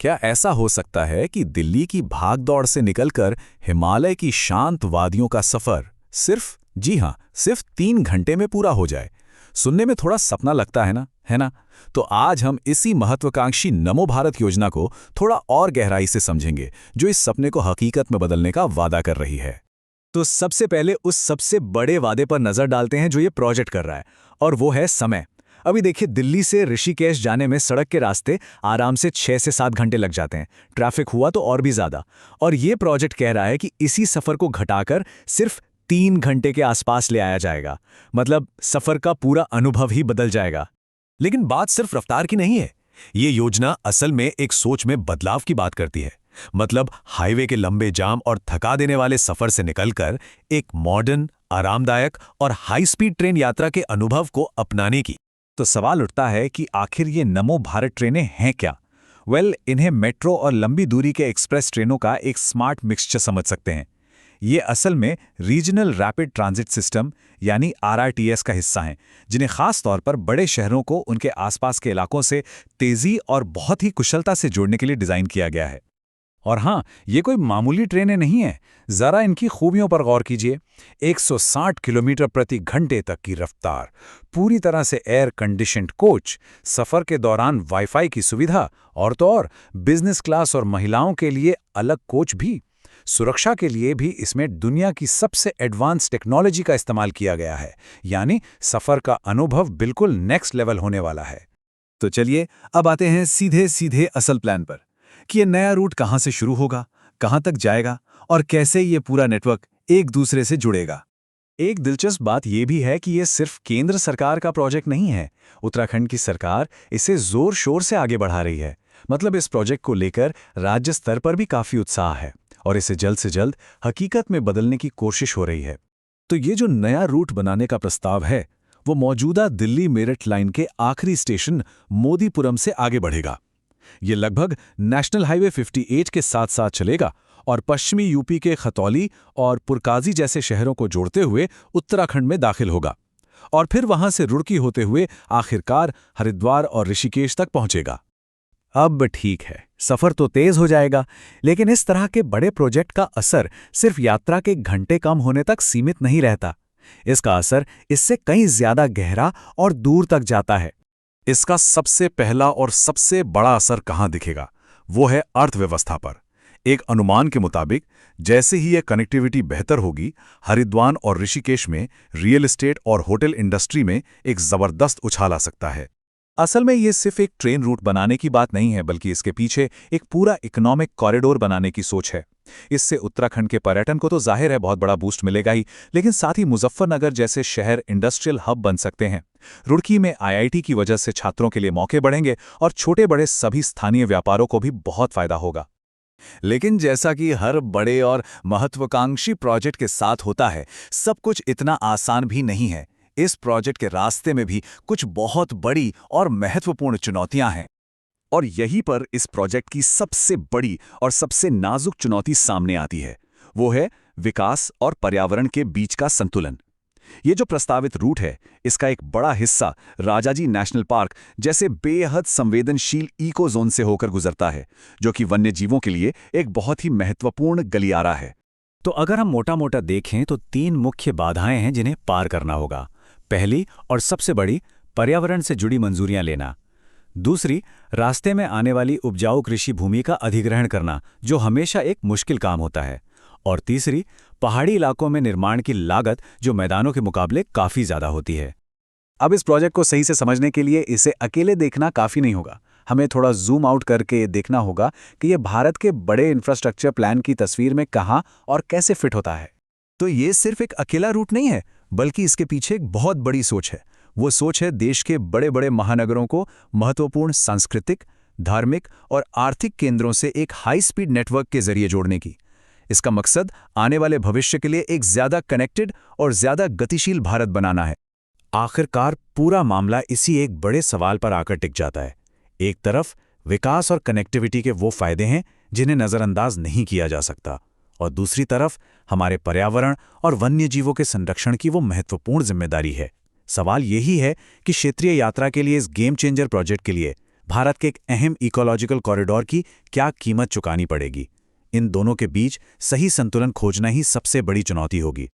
क्या ऐसा हो सकता है कि दिल्ली की भागदौड़ से निकलकर हिमालय की शांत वादियों का सफर सिर्फ, जी हां, सिर्फ 3 घंटे में पूरा हो जाए? सुनने में थोड़ा सपना लगता है ना, है ना? तो आज हम इसी महत्वाकांक्षी नमो भारत योजना को थोड़ा और गहराई से समझेंगे, जो इस सपने को हकीकत में बदलने का वादा कर रही है। तो सबसे पहले उस सबसे बड़े वादे पर नजर डालते हैं जो ये प्रोजेक्ट कर रहा है, और वो है समय। अभी देखिए, दिल्ली से ऋषिकेश जाने में सड़क के रास्ते आराम से 6 से 7 घंटे लग जाते हैं, ट्रैफिक हुआ तो और भी ज्यादा। और ये प्रोजेक्ट कह रहा है कि इसी सफर को घटाकर सिर्फ 3 घंटे के आसपास ले आया जाएगा। मतलब सफर का पूरा अनुभव ही बदल जाएगा। लेकिन बात सिर्फ रफ्तार की नहीं है। ये योजना असल में एक सोच में बदलाव की बात करती है। मतलब हाईवे के लंबे जाम और थका देने वाले सफर से निकलकर एक मॉडर्न, आरामदायक और हाई स्पीड ट्रेन यात्रा के अनुभव को अपनाने की। तो सवाल उठता है कि आखिर ये नमो भारत ट्रेनें हैं क्या? इन्हें मेट्रो और लंबी दूरी के एक्सप्रेस ट्रेनों का एक स्मार्ट मिक्सचर समझ सकते हैं। ये असल में रीजनल रैपिड ट्रांजिट सिस्टम यानी RRTS का हिस्सा हैं, जिन्हें खास तौर पर बड़े शहरों को उनके आसपास के इलाकों से तेजी और बहुत ही कुशलता से जोड़ने के लिए डिजाइन किया गया है। और हाँ, ये कोई मामूली ट्रेनें नहीं हैं। जरा इनकी खूबियों पर गौर कीजिए। 160 किलोमीटर प्रति घंटे तक की रफ्तार, पूरी तरह से एयर कंडीशन्ड कोच, सफर के दौरान वाईफाई की सुविधा, और तो और बिजनेस क्लास और महिलाओं के लिए अलग कोच भी। सुरक्षा के लिए भी इसमें दुनिया की सबसे एडवांस टेक्नोलॉजी का इस्तेमाल किया गया है, यानी सफर का अनुभव बिल्कुल नेक्स्ट लेवल होने वाला है। तो चलिए अब आते हैं सीधे सीधे असल प्लान पर, कि ये नया रूट कहाँ से शुरू होगा, कहाँ तक जाएगा और कैसे ये पूरा नेटवर्क एक दूसरे से जुड़ेगा। एक दिलचस्प बात यह भी है कि ये सिर्फ केंद्र सरकार का प्रोजेक्ट नहीं है। उत्तराखंड की सरकार इसे जोर शोर से आगे बढ़ा रही है। मतलब इस प्रोजेक्ट को लेकर राज्य स्तर पर भी काफी उत्साह है और इसे जल्द से जल्द हकीकत में बदलने की कोशिश हो रही है। तो ये जो नया रूट बनाने का प्रस्ताव है, वो मौजूदा दिल्ली मेरठ लाइन के आखिरी स्टेशन मोदीपुरम से आगे बढ़ेगा। ये लगभग नेशनल हाईवे 58 के साथ साथ चलेगा और पश्चिमी यूपी के खतौली और पुरकाजी जैसे शहरों को जोड़ते हुए उत्तराखंड में दाखिल होगा, और फिर वहां से रुड़की होते हुए आखिरकार हरिद्वार और ऋषिकेश तक पहुंचेगा। अब ठीक है, सफर तो तेज हो जाएगा, लेकिन इस तरह के बड़े प्रोजेक्ट का असर सिर्फ यात्रा के घंटे कम होने तक सीमित नहीं रहता। इसका असर इससे कहीं ज्यादा गहरा और दूर तक जाता है। इसका सबसे पहला और सबसे बड़ा असर कहाँ दिखेगा, वो है अर्थव्यवस्था पर। एक अनुमान के मुताबिक जैसे ही यह कनेक्टिविटी बेहतर होगी, हरिद्वार और ऋषिकेश में रियल एस्टेट और होटल इंडस्ट्री में एक जबरदस्त उछाल आ सकता है। असल में ये सिर्फ एक ट्रेन रूट बनाने की बात नहीं है, बल्कि इसके पीछे एक पूरा इकोनॉमिक कॉरिडोर बनाने की सोच है। इससे उत्तराखंड के पर्यटन को तो जाहिर है बहुत बड़ा बूस्ट मिलेगा ही, लेकिन साथ ही मुजफ्फरनगर जैसे शहर इंडस्ट्रियल हब बन सकते हैं। रुड़की में IIT की वजह से छात्रों के लिए मौके बढ़ेंगे और छोटे बड़े सभी स्थानीय व्यापारों को भी बहुत फायदा होगा। लेकिन जैसा कि हर बड़े और महत्वाकांक्षी प्रोजेक्ट के साथ होता है, सब कुछ इतना आसान भी नहीं है। इस प्रोजेक्ट के रास्ते में भी कुछ बहुत बड़ी और महत्वपूर्ण चुनौतियां हैं, और यहीं पर इस प्रोजेक्ट की सबसे बड़ी और सबसे नाजुक चुनौती सामने आती है। वो है विकास और पर्यावरण के बीच का संतुलन। ये जो प्रस्तावित रूट है, इसका एक बड़ा हिस्सा राजाजी नेशनल पार्क जैसे बेहद संवेदनशील इको जोन से होकर गुजरता है, जो कि वन्य जीवों के लिए एक बहुत ही महत्वपूर्ण गलियारा है। तो अगर हम मोटा-मोटा देखें तो 3 मुख्य बाधाएं हैं जिन्हें पार करना होगा। पहली और सबसे बड़ी, पर्यावरण से जुड़ी मंजूरियां लेना। दूसरी, रास्ते में आने वाली उपजाऊ कृषि भूमि का अधिग्रहण करना, जो हमेशा एक मुश्किल काम होता है। और तीसरी, पहाड़ी इलाकों में निर्माण की लागत, जो मैदानों के मुकाबले काफी ज्यादा होती है। अब इस प्रोजेक्ट को सही से समझने के लिए इसे अकेले देखना काफी नहीं होगा। हमें थोड़ा जूम आउट करके देखना होगा कि यह भारत के बड़े इंफ्रास्ट्रक्चर प्लान की तस्वीर में कहां और कैसे फिट होता है। तो ये सिर्फ एक अकेला रूट नहीं है, बल्कि इसके पीछे एक बहुत बड़ी सोच है। वो सोच है देश के बड़े बड़े महानगरों को महत्वपूर्ण सांस्कृतिक, धार्मिक और आर्थिक केंद्रों से एक हाई स्पीड नेटवर्क के जरिए जोड़ने की। इसका मकसद आने वाले भविष्य के लिए एक ज्यादा कनेक्टेड और ज्यादा गतिशील भारत बनाना है। आखिरकार पूरा मामला इसी एक बड़े सवाल पर आकर टिक जाता है। एक तरफ विकास और कनेक्टिविटी के वो फायदे हैं जिन्हें नजरअंदाज नहीं किया जा सकता, और दूसरी तरफ हमारे पर्यावरण और वन्य जीवों के संरक्षण की वो महत्वपूर्ण जिम्मेदारी है। सवाल यही है कि क्षेत्रीय यात्रा के लिए इस गेम चेंजर प्रोजेक्ट के लिए भारत के एक अहम इकोलॉजिकल कॉरिडोर की क्या कीमत चुकानी पड़ेगी। इन दोनों के बीच सही संतुलन खोजना ही सबसे बड़ी चुनौती होगी।